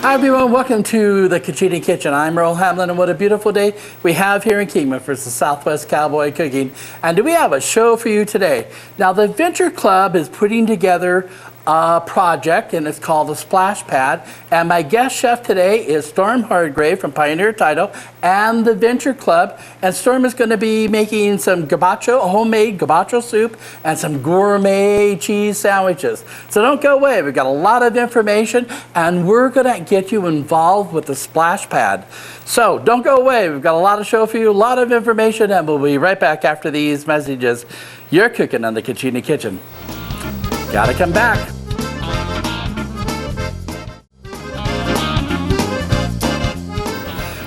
Hi everyone, welcome to the Kachina Kitchen. I'm Earl Hamlin, and what a beautiful day we have here in Kingman for the Southwest Cowboy Cooking. And we have a show for you today. Now the Venture Club is putting together a project, and it's called the Splash Pad. And my guest chef today is Storm Hargrave from Pioneer Title and the Venture Club. And Storm is going to be making some gazpacho, homemade gazpacho soup, and some gourmet cheese sandwiches. So don't go away. We've got a lot of information, and we're going to get you involved with the Splash Pad. So don't go away. We've got a lot of show for you, a lot of information, and we'll be right back after these messages. You're cooking on the Kachina Kitchen. Gotta come back.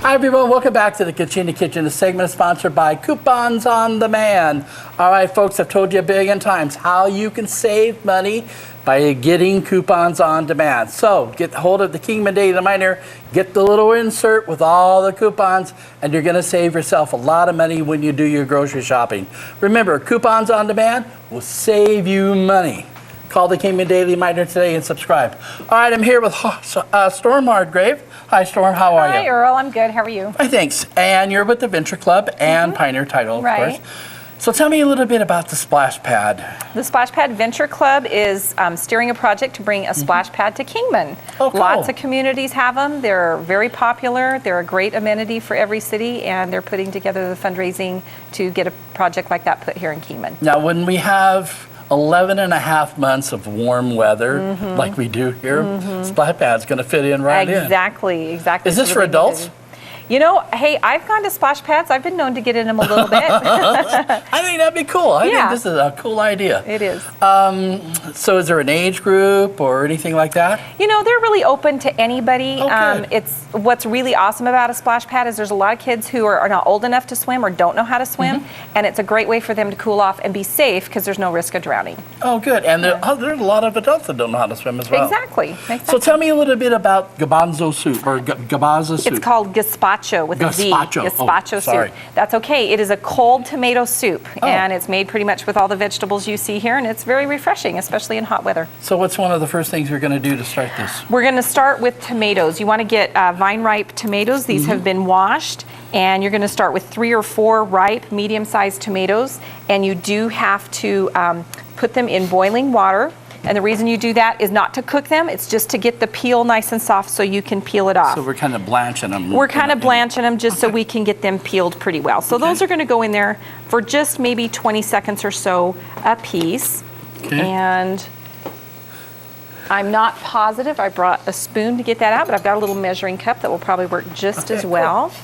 Hi everyone, welcome back to the Kachina Kitchen. The segment is sponsored by Coupons on Demand. All right, folks, I've told you a billion times how you can save money by getting coupons on demand. So get hold of the Kingman Daily Reminder, get the little insert with all the coupons, and you're gonna save yourself a lot of money when you do your grocery shopping. Remember, coupons on demand will save you money. Call the Kingman Daily Reminder today and subscribe. All right, I'm here with Storm Hargrave. Hi, Storm. How are you? Hi, Earl. I'm good. How are you? Hi, thanks. And you're with the Venture Club and Pioneer Title, of course. So tell me a little bit about the Splash Pad. The Splash Pad Venture Club is steering a project to bring a splash pad to Kingman. Oh, cool. Lots of communities have them. They're very popular. They're a great amenity for every city, and they're putting together the fundraising to get a project like that put here in Kingman. Now, when we have 11 and a half months of warm weather, like we do here, Splash Pad's going to fit in right in. Exactly. Is this for adults? You know, hey, I've gone to splash pads. I've been known to get in them a little bit. I think that'd be cool. I think this is a cool idea. It is. So is there an age group or anything like that? You know, they're really open to anybody. Oh, it's what's really awesome about a splash pad is there's a lot of kids who are not old enough to swim or don't know how to swim, and it's a great way for them to cool off and be safe because there's no risk of drowning. Oh, good. And there's a lot of adults that don't know how to swim as well. Exactly. So tell me a little bit about gabanzo soup or gabaza soup. It's called gazpacho with a Z. Gazpacho soup. That's okay. It is a cold tomato soup, and it's made pretty much with all the vegetables you see here, and it's very refreshing, especially in hot weather. So what's one of the first things we're going to do to start this? We're going to start with tomatoes. You want to get vine-ripe tomatoes. These have been washed, and you're going to start with 3 or 4 ripe, medium-sized tomatoes, and you do have to put them in boiling water. And the reason you do that is not to cook them, it's just to get the peel nice and soft so you can peel it off. So we're kind of blanching them. We're kind of blanching them just so we can get them peeled pretty well. So those are going to go in there for just maybe 20 seconds or so a piece. And I'm not positive. I brought a spoon to get that out, but I've got a little measuring cup that will probably work just as well. Cool.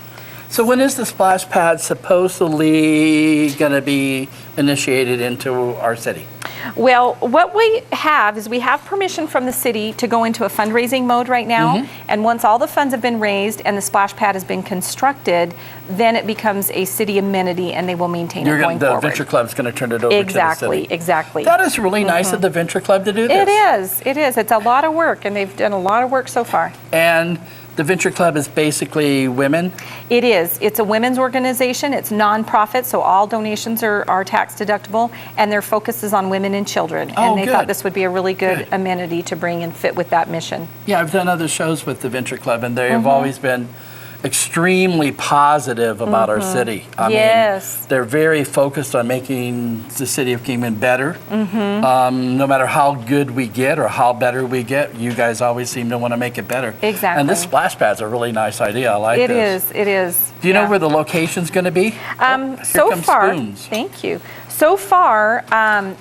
So when is the Splash Pad supposedly going to be initiated into our city? Well, what we have is we have permission from the city to go into a fundraising mode right now. And once all the funds have been raised and the splash pad has been constructed, then it becomes a city amenity and they will maintain it going forward. The Venture Club's going to turn it over to the city. Exactly. That is really nice of the Venture Club to do this. It is. It's a lot of work, and they've done a lot of work so far. And the Venture Club is basically women? It is. It's a women's organization. It's nonprofit, so all donations are tax deductible, and their focus is on women and children. And they thought this would be a really good amenity to bring and fit with that mission. Yeah, I've done other shows with the Venture Club, and they have always been extremely positive about our city. I mean, they're very focused on making the city of Kingman better. No matter how good we get or how better we get, you guys always seem to want to make it better. Exactly. And this splash pad's a really nice idea. I like this. It is. Do you know where the location's going to be? So far, thank you. So far,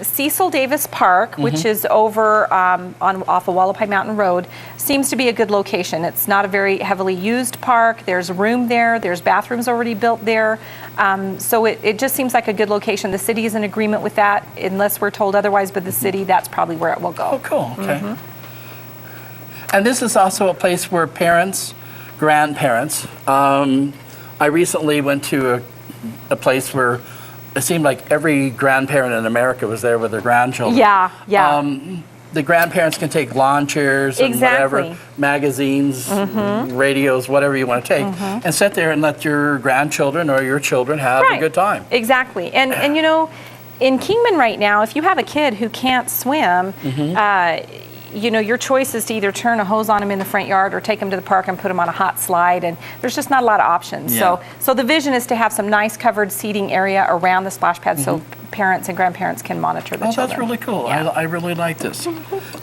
Cecil Davis Park, which is over off of Wallapai Mountain Road, seems to be a good location. It's not a very heavily used park. There's room there. There's bathrooms already built there. So it just seems like a good location. The city is in agreement with that, unless we're told otherwise, but the city, that's probably where it will go. Oh, cool. Okay. And this is also a place where parents, grandparents, I recently went to a place where it seemed like every grandparent in America was there with their grandchildren. The grandparents can take lawn chairs and whatever, magazines, radios, whatever you want to take, and sit there and let your grandchildren or your children have a good time. Exactly. And you know, in Kingman right now, if you have a kid who can't swim, your choice is to either turn a hose on them in the front yard or take them to the park and put them on a hot slide, and there's just not a lot of options. Yeah. So the vision is to have some nice covered seating area around the splash pad so parents and grandparents can monitor the children. That's really cool. Yeah. I really like this.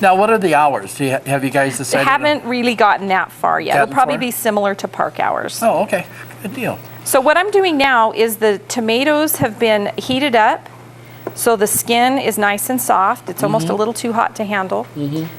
Now, what are the hours? Have you guys decided? Haven't really gotten that far yet. It'll probably far? be similar to park hours. Oh, okay. Good deal. So what I'm doing now is the tomatoes have been heated up, so the skin is nice and soft. It's almost a little too hot to handle.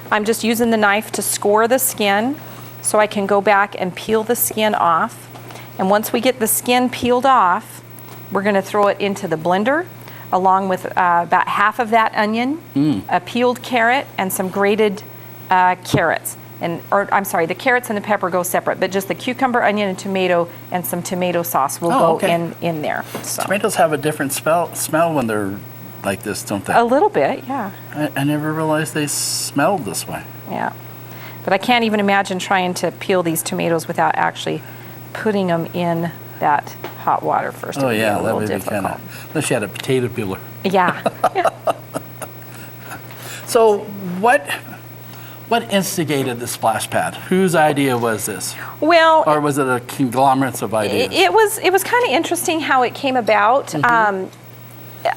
I'm just using the knife to score the skin so I can go back and peel the skin off. And once we get the skin peeled off, we're going to throw it into the blender along with about half of that onion, a peeled carrot, and some grated carrots. The carrots and the pepper go separate, but just the cucumber, onion, and tomato, and some tomato sauce will go in there. So. Tomatoes have a different smell when they're like this, don't they? A little bit, yeah. I never realized they smelled this way. Yeah. But I can't even imagine trying to peel these tomatoes without actually putting them in that hot water first. Oh, yeah, that would be kind of, unless you had a potato peeler. Yeah. So what instigated the splash pad? Whose idea was this? Well, or was it a conglomerate of ideas? It was kind of interesting how it came about.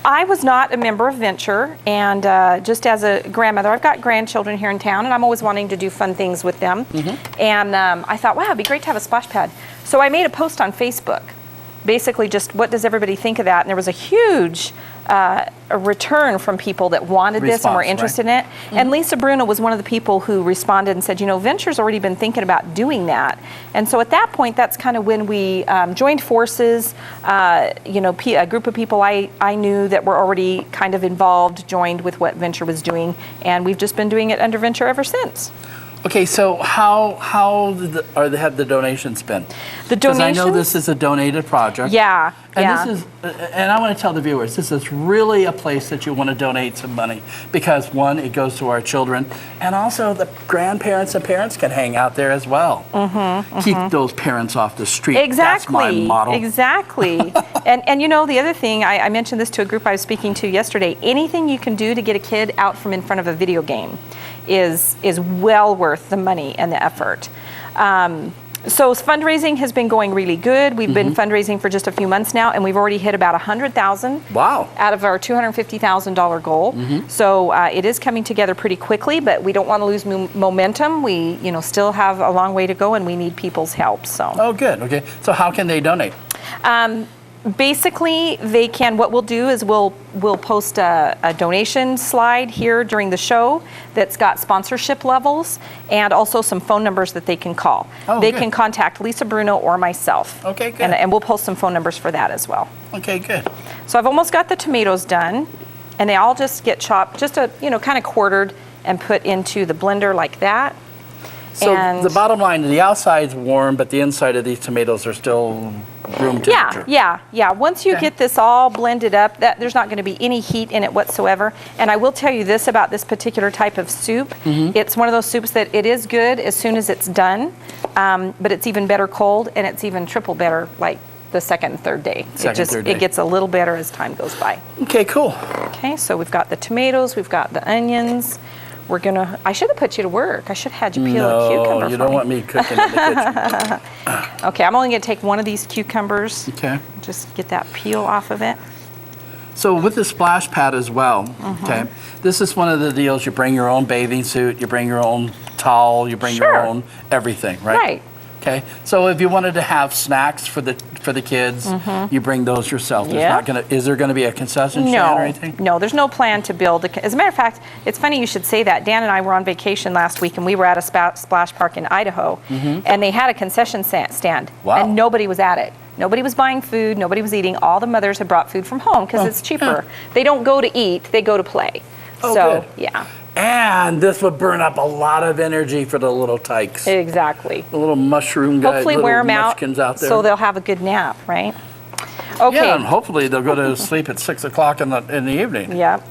I was not a member of Venture, and just as a grandmother, I've got grandchildren here in town, and I'm always wanting to do fun things with them. And I thought, wow, it'd be great to have a splash pad. So I made a post on Facebook, basically just what does everybody think of that? And there was a huge a return from people that wanted this and were interested in it. And Lisa Bruno was one of the people who responded and said, Venture's already been thinking about doing that. And so at that point, that's kind of when we joined forces. A group of people I knew that were already kind of involved joined with what Venture was doing, and we've just been doing it under Venture ever since. Okay, so how have the donations been? The donations? Because I know this is a donated project. Yeah. And this is, and I want to tell the viewers, this is really a place that you want to donate some money because one, it goes to our children, and also the grandparents and parents can hang out there as well. Keep those parents off the street. Exactly. That's my motto. Exactly. and the other thing, I mentioned this to a group I was speaking to yesterday. Anything you can do to get a kid out from in front of a video game is well worth the money and the effort. So fundraising has been going really good. We've been fundraising for just a few months now, and we've already hit about $100,000 out of our $250,000 goal. So it is coming together pretty quickly, but we don't want to lose momentum. We still have a long way to go, and we need people's help. So. Oh, good. Okay. So how can they donate? Basically, they can. What we'll do is we'll post a donation slide here during the show that's got sponsorship levels and also some phone numbers that they can call. They can contact Lisa Bruno or myself. Okay, good. And we'll post some phone numbers for that as well. Okay, good. So I've almost got the tomatoes done, and they all just get chopped, just kind of quartered and put into the blender like that. So the bottom line, the outside's warm, but the inside of these tomatoes are still room temperature. Yeah. Once you get this all blended up, there's not going to be any heat in it whatsoever. And I will tell you this about this particular type of soup. It's one of those soups that it is good as soon as it's done, but it's even better cold, and it's even triple better like the second and third day. It gets a little better as time goes by. Okay, cool. Okay, so we've got the tomatoes, we've got the onions. I should have put you to work. I should have had you peel a cucumber. No, you don't want me cooking in the kitchen. Okay, I'm only going to take one of these cucumbers. Okay. Just get that peel off of it. So with the splash pad as well, okay, this is one of the deals. You bring your own bathing suit, you bring your own towel, you bring your own everything, right? Right. Okay, so if you wanted to have snacks for the kids, you bring those yourself. Is there going to be a concession stand or anything? No, there's no plan to build. As a matter of fact, it's funny you should say that. Dan and I were on vacation last week, and we were at a splash park in Idaho, and they had a concession stand, and nobody was at it. Nobody was buying food. Nobody was eating. All the mothers had brought food from home because it's cheaper. They don't go to eat. They go to play. Good. Yeah. And this would burn up a lot of energy for the little tykes. Exactly. The little mushroom guys. Hopefully wear them out there. so they'll have a good nap, right? Okay. Yeah, and hopefully they'll go to sleep at 6 o'clock in the evening. Yeah.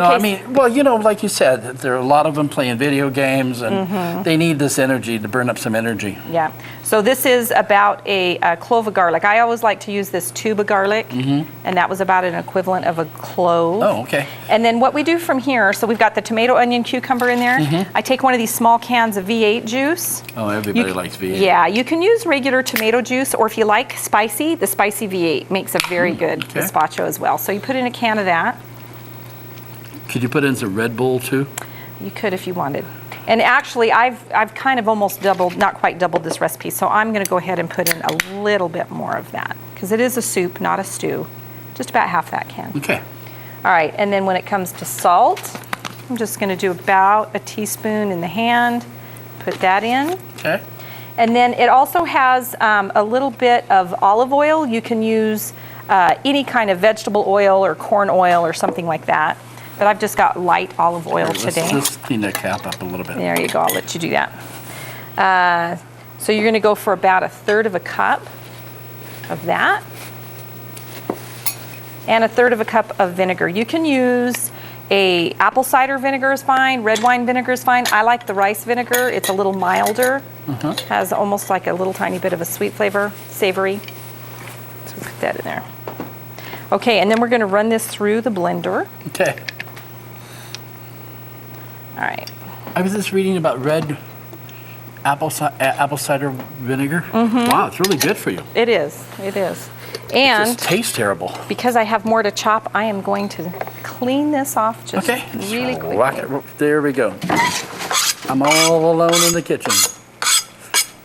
No, I mean, well, you know, like you said, there are a lot of them playing video games, and they need this energy to burn up some energy. Yeah. So this is about a clove of garlic. I always like to use this tube of garlic, and that was about an equivalent of a clove. Oh, okay. And then what we do from here, so we've got the tomato, onion, cucumber in there. I take one of these small cans of V8 juice. Oh, everybody likes V8. Yeah, you can use regular tomato juice, or if you like spicy, the spicy V8 makes a very good gazpacho as well. So you put in a can of that. Could you put in some Red Bull too? You could if you wanted. And actually, I've kind of almost doubled, not quite doubled this recipe, so I'm going to go ahead and put in a little bit more of that, because it is a soup, not a stew. Just about half that can. Okay. All right, and then when it comes to salt, I'm just going to do about a teaspoon in the hand, put that in. Okay. And then it also has a little bit of olive oil. You can use any kind of vegetable oil or corn oil or something like that. But I've just got light olive oil today. Let's clean that cap up a little bit. There you go. I'll let you do that. So you're going to go for about 1/3 cup of that. And 1/3 cup of vinegar. You can use a apple cider vinegar is fine. Red wine vinegar is fine. I like the rice vinegar. It's a little milder. Has almost like a little tiny bit of a sweet flavor, savory. So put that in there. Okay, and then we're going to run this through the blender. Okay. All right. I was just reading about red apple cider vinegar. Wow, it's really good for you. It is. It is. It And just tastes terrible. because I have more to chop, I am going to clean this off just really quickly. Rock it. There we go. I'm all alone in the kitchen.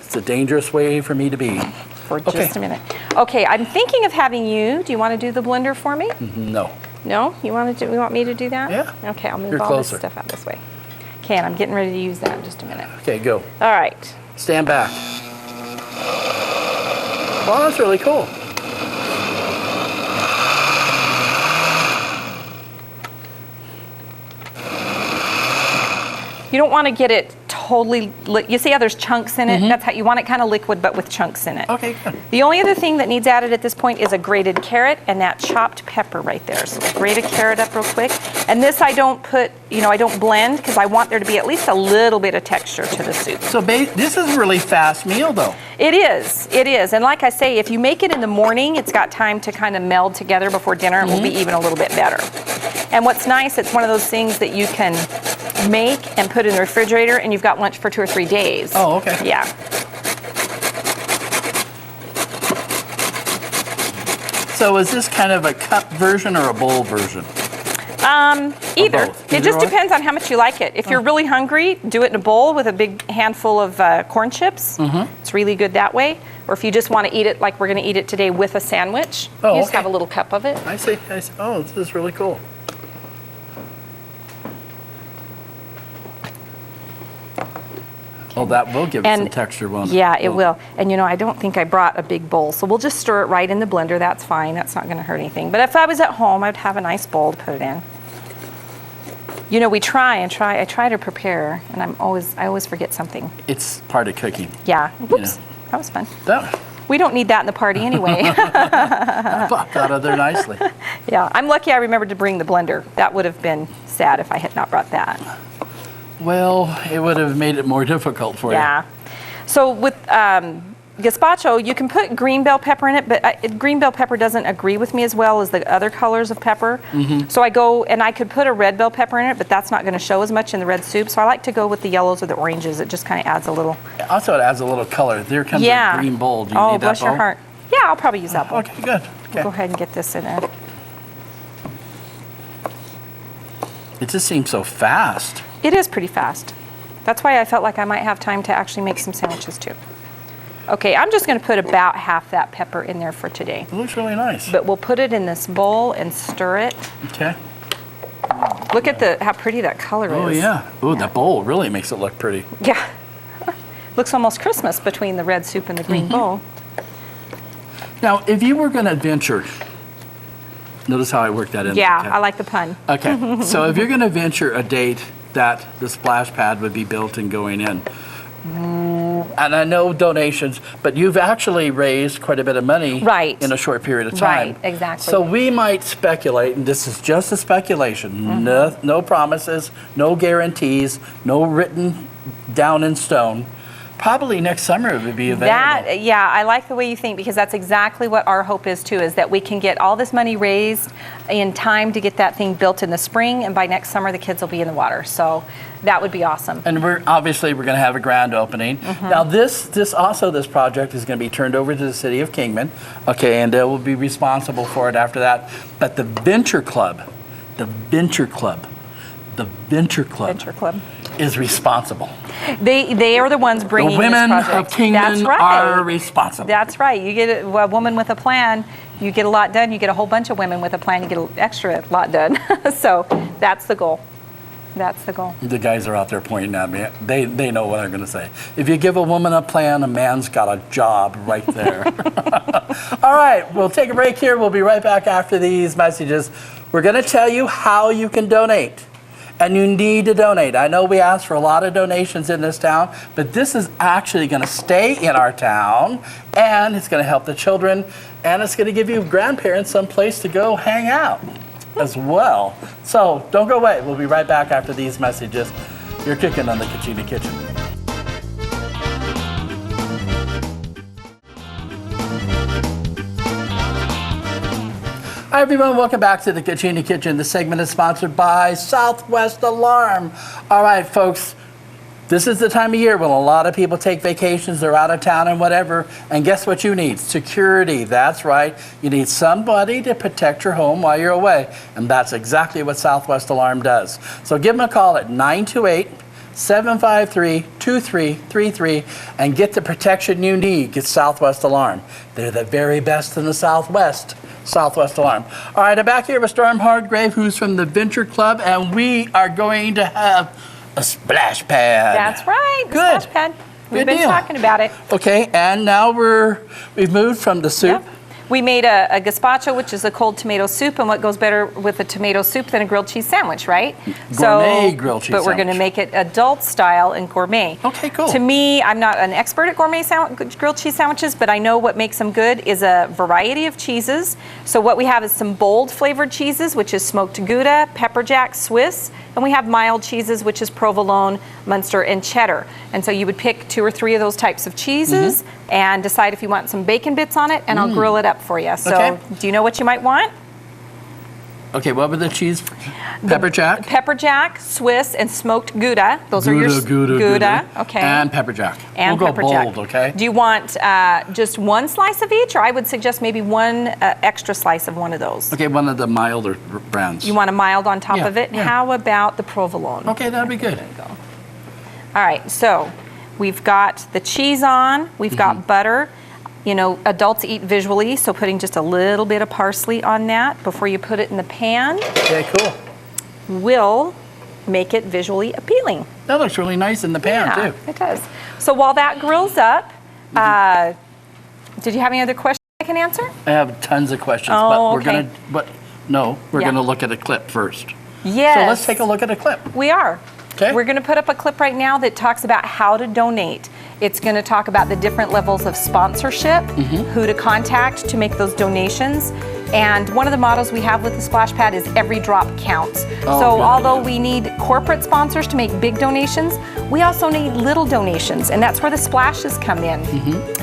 It's a dangerous way for me to be. For just a minute. Okay, I'm thinking of having you. Do you want to do the blender for me? No. No? You want me to do that? Yeah. Okay, I'll move You're all closer. this stuff out this way. Okay, and I'm getting ready to use that in just a minute. Okay, go. All right. Stand back. Well, that's really cool. You don't want to get it totally, you see how there's chunks in it? That's how you want it kind of liquid, but with chunks in it. Okay, good. The only other thing that needs added at this point is a grated carrot and that chopped pepper right there. So we'll grate a carrot up real quick. And this I don't put, I don't blend, because I want there to be at least a little bit of texture to the soup. So this is a really fast meal, though. It is. And like I say, if you make it in the morning, it's got time to kind of meld together before dinner. It will be even a little bit better. And what's nice, it's one of those things that you can make and put in the refrigerator, and you've got lunch for 2 or 3 days. Oh, okay. Yeah. So is this kind of a cup version or a bowl version? Either. Both. It just Either or? depends on how much you like it. If you're really hungry, do it in a bowl with a big handful of corn chips. It's really good that way. Or if you just want to eat it like we're going to eat it today with a sandwich, Oh, you just okay. have a little cup of it. I see. Oh, this is really cool. Oh, that will give it some texture, won't it? Yeah, it will. And I don't think I brought a big bowl, so we'll just stir it right in the blender. That's fine. That's not going to hurt anything. But if I was at home, I'd have a nice bowl to put it in. We try. I try to prepare, and I always forget something. It's part of cooking. Yeah. Whoops. That was fun. That We don't need that in the party anyway. popped out of there nicely. Yeah, I'm lucky I remembered to bring the blender. That would have been sad if I had not brought that. Well, it would have made it more difficult for you. Yeah. So with gazpacho, you can put green bell pepper in it, but green bell pepper doesn't agree with me as well as the other colors of pepper. So I go, and I could put a red bell pepper in it, but that's not going to show as much in the red soup. So I like to go with the yellows or the oranges. It just kind of adds a little. Also, it adds a little color. There comes a green bowl. Do you need that bless your bowl? heart. Yeah, I'll probably use that bowl. Okay, good. We'll go ahead and get this in there. It just seems so fast. It is pretty fast. That's why I felt like I might have time to actually make some sandwiches too. Okay, I'm just going to put about half that pepper in there for today. It looks really nice. But we'll put it in this bowl and stir it. Okay. Look at how pretty that color is. Oh, yeah. Oh, that bowl really makes it look pretty. Yeah. Looks almost Christmas between the red soup and the green bowl. Now, if you were going to venture, notice how I worked that in. Yeah, Okay. I like the pun. Okay, so if you're going to venture a date that the splash pad would be built and going in, And I know donations, but you've actually raised quite a bit of money Right. in a short period of time. Right, exactly. So we might speculate, and this is just a speculation, no promises, no guarantees, no written down in stone. Probably next summer it would be available. Yeah, I like the way you think, because that's exactly what our hope is too, is that we can get all this money raised in time to get that thing built in the spring, and by next summer the kids will be in the water. So that would be awesome. And we're going to have a grand opening. Now this project is going to be turned over to the city of Kingman, okay, and they will be responsible for it after that. But the Venture Club is responsible. They are the ones bringing the women this project. of Kingman are responsible. That's right. You get a woman with a plan, you get a lot done. You get a whole bunch of women with a plan, you get an extra lot done. So that's the goal. That's the goal. The guys are out there pointing at me. They know what I'm going to say. If you give a woman a plan, a man's got a job right there. All right, we'll take a break here. We'll be right back after these messages. We're going to tell you how you can donate. And you need to donate. I know we ask for a lot of donations in this town, but this is actually going to stay in our town, and it's going to help the children, and it's going to give you grandparents some place to go hang out as well. So don't go away. We'll be right back after these messages. You're cooking on the Kachina Kitchen. Hi everyone, welcome back to the Kachina Kitchen. This segment is sponsored by Southwest Alarm. All right, folks, this is the time of year when a lot of people take vacations, they're out of town and whatever, and guess what you need? Security, that's right. You need somebody to protect your home while you're away, and that's exactly what Southwest Alarm does. So give them a call at 928-753-2333 and get the protection you need. Get Southwest Alarm. They're the very best in the Southwest. Southwest Alarm. All right, I'm back here with Storm Hargrave, who's from the Venture Club, and we are going to have a splash pad. That's right, the Good. splash pad. We've Good been deal. talking about it. Okay, and now we've moved from the soup. Yep. We made a gazpacho, which is a cold tomato soup, and what goes better with a tomato soup than a grilled cheese sandwich, right? Gourmet grilled cheese But we're going to sandwich. make it adult style and gourmet. Okay, cool. To me, I'm not an expert at gourmet grilled cheese sandwiches, but I know what makes them good is a variety of cheeses. So what we have is some bold flavored cheeses, which is smoked Gouda, pepper jack, Swiss, and we have mild cheeses, which is provolone, Munster, and cheddar. And so you would pick 2 or 3 of those types of cheeses and decide if you want some bacon bits on it, and I'll grill it up for you. So Okay. do you know what you might want? Okay, what were the cheese? Pepper jack? Pepper jack, Swiss, and smoked Gouda. Those are your Gouda. Okay. And pepper jack. And we'll pepper go jack. bold, okay? Do you want just one slice of each, or I would suggest maybe one extra slice of one of those? Okay, one of the milder brands. You want a mild on top Yeah, of it? yeah. How about the provolone? Okay, that'll be good. There you go. All right, so we've got the cheese on, we've got butter. You know, adults eat visually, so putting just a little bit of parsley on that before you put it in the pan Okay, cool. will make it visually appealing. That looks really nice in the pan, Yeah, too. it does. So while that grills up, did you have any other questions I can answer? I have tons of questions, Oh, but we're okay. we're Yeah. gonna look at a clip first. Yes. So let's take a look at a clip. We are. Okay. We're going to put up a clip right now that talks about how to donate. It's going to talk about the different levels of sponsorship, who to contact to make those donations. And one of the mottos we have with the Splash Pad is every drop counts. Oh, So good. although we need corporate sponsors to make big donations, we also need little donations, and that's where the splashes come in.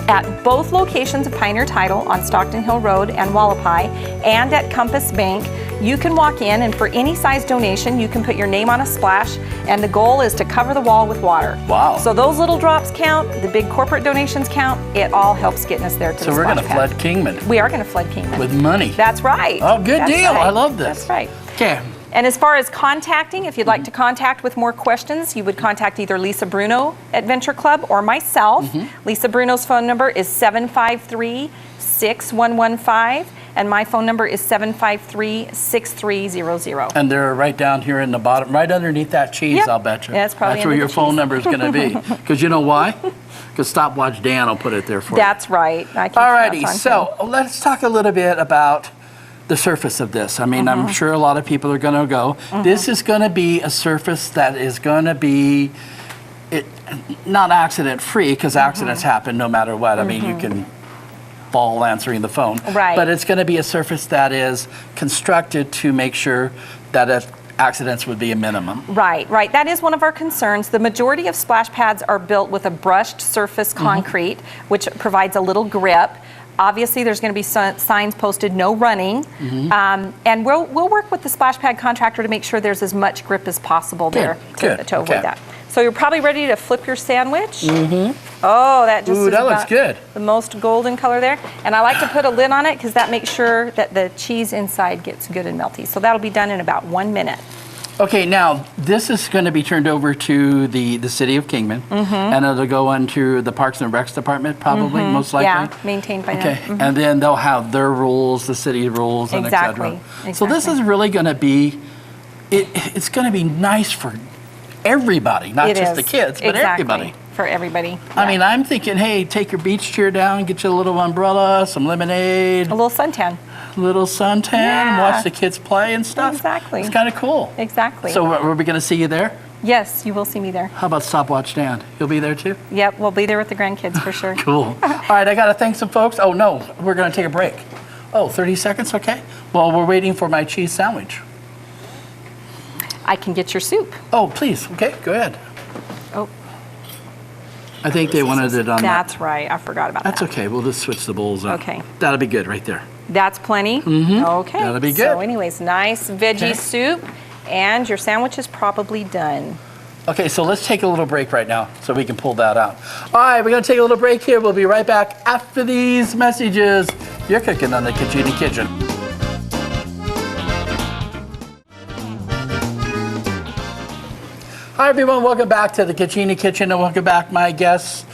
At both locations of Pioneer Title on Stockton Hill Road and Wallapai, and at Compass Bank, you can walk in, and for any size donation, you can put your name on a splash, and the goal is to cover the wall with water. Wow. So those little drops count, the big corporate donations count, it all helps getting us there to So the we're Splash gonna Pad. flood Kingman We are going to flood Kingman. with money. That's right. Oh, good That's deal. right. I love this. That's right. Okay. And as far as contacting, if you'd like to contact with more questions, you would contact either Lisa Bruno at Venture Club or myself. Lisa Bruno's phone number is 753-6115, and my phone number is 753-6300. And they're right down here in the bottom, right underneath that cheese, Yep. I'll bet you. Yeah, it's probably That's where under your the phone cheese. number is going to be. Because you know why? Because Stopwatch Dan will put it there for you. That's right. I can Alrighty, count on so let's talk a little bit about the surface of this. I mean, I'm sure a lot of people are going to go. This is going to be a surface that is going to be, not accident-free, because accidents happen no matter what. I mean, you can fall answering the phone. Right. But it's going to be a surface that is constructed to make sure that accidents would be a minimum. Right, right. That is one of our concerns. The majority of splash pads are built with a brushed surface concrete, which provides a little grip. Obviously, there's going to be signs posted, no running. And we'll work with the splash pad contractor to make sure there's as much grip as possible there to avoid that. So you're probably ready to flip your sandwich. Oh, that just that looks good. The most golden color there. And I like to put a lid on it because that makes sure that the cheese inside gets good and melty. So that'll be done in about 1 minute. Okay, now this is going to be turned over to the city of Kingman, and it'll go into the Parks and Recs department, probably, most likely. Yeah, maintained by them. And then they'll have their rules, the city rules, and etc. So this is really going to be, it's going to be nice for everybody, not just the kids, but everybody. For everybody. Yeah. I mean, I'm thinking, hey, take your beach chair down, get you a little umbrella, some lemonade. A little suntan. Little suntan, watch the kids play and stuff. Exactly. It's kind of cool. Exactly. So are we going to see you there? Yes, you will see me there. How about Stopwatch Dan? You'll be there too? Yep, we'll be there with the grandkids for sure. Cool. All right, I got to thank some folks. Oh, no, we're going to take a break. Oh, 30 seconds? Okay. Well, we're waiting for my cheese sandwich. I can get your soup. Oh, please. Okay, go ahead. Oh. I think they wanted it on that. That's right. I forgot about that. That's okay. We'll just switch the bowls up. Okay. That'll be good right there. That's plenty? Okay. That'll be good. So anyways, nice veggie soup, and your sandwich is probably done. Okay, so let's take a little break right now so we can pull that out. All right, we're going to take a little break here. We'll be right back after these messages. You're cooking on the Kachini Kitchen. Hi, everyone. Welcome back to the Kachini Kitchen, and welcome back my guests,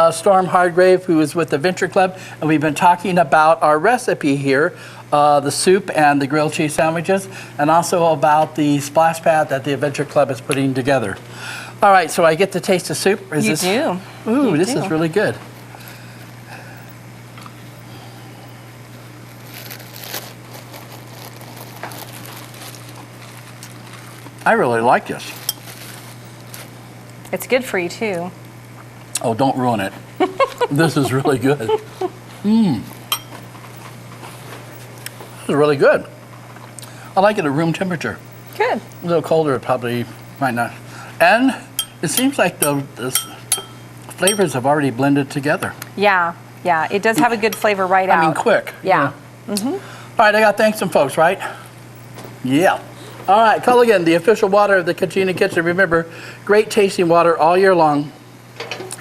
Storm Hargrave, who is with the Venture Club, and we've been talking about our recipe here, the soup and the grilled cheese sandwiches, and also about the splash pad that the Adventure Club is putting together. All right, so I get to taste the soup. You do. Ooh, this is really good. I really like this. It's good for you too. Oh, don't ruin it. This is really good. This is really good. I like it at room temperature. Good. A little colder, probably might not. And it seems like the flavors have already blended together. Yeah, yeah. It does have a good flavor right out. I mean, quick. Yeah. All right, I got to thank some folks, right? Yeah. All right, Culligan, the official water of the Kachini Kitchen. Remember, great tasting water all year long,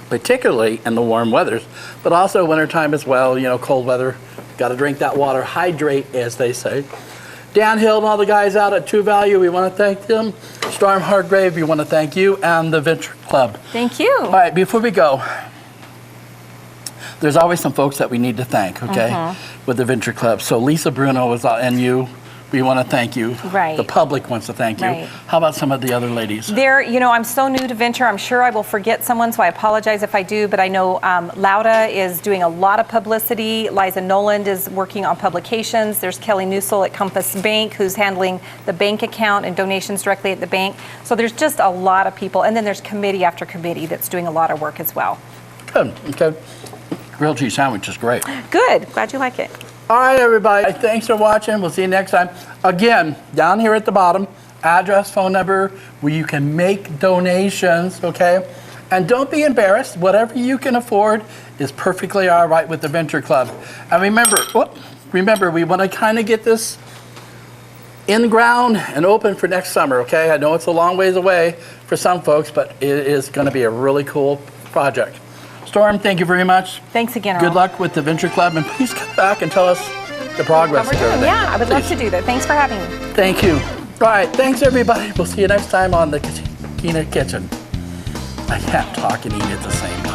particularly in the warm weathers, but also wintertime as well, you know, cold weather. Got to drink that water, hydrate, as they say. Dan Hill and all the guys out at True Value, we want to thank them. Storm Hargrave, we want to thank you, and the Venture Club. Thank you. All right, before we go, there's always some folks that we need to thank, okay, with the Venture Club. So Lisa Bruno is, and you, we want to thank you. Right. The public wants to thank you. Right. How about some of the other ladies? You know, I'm so new to Venture. I'm sure I will forget someone, so I apologize if I do. But I know Lauda is doing a lot of publicity. Liza Noland is working on publications. There's Kelly Newsell at Compass Bank, who's handling the bank account and donations directly at the bank. So there's just a lot of people. And then there's committee after committee that's doing a lot of work as well. Good. Okay. Grilled cheese sandwich is great. Good. Glad you like it. All right, everybody. Thanks for watching. We'll see you next time. Again, down here at the bottom, address, phone number, where you can make donations, okay? And don't be embarrassed. Whatever you can afford is perfectly all right with the Venture Club. And remember, we want to kind of get this in ground and open for next summer, okay? I know it's a long ways away for some folks, but it is going to be a really cool project. Storm, thank you very much. Thanks again, Good Earl. luck with the Venture Club, and please come back and tell us the progress. Yeah, I would love to do that. Thanks for having me. Thank you. All right, thanks everybody. We'll see you next time on the Kachini Kitchen. I can't talk and eat at the same time.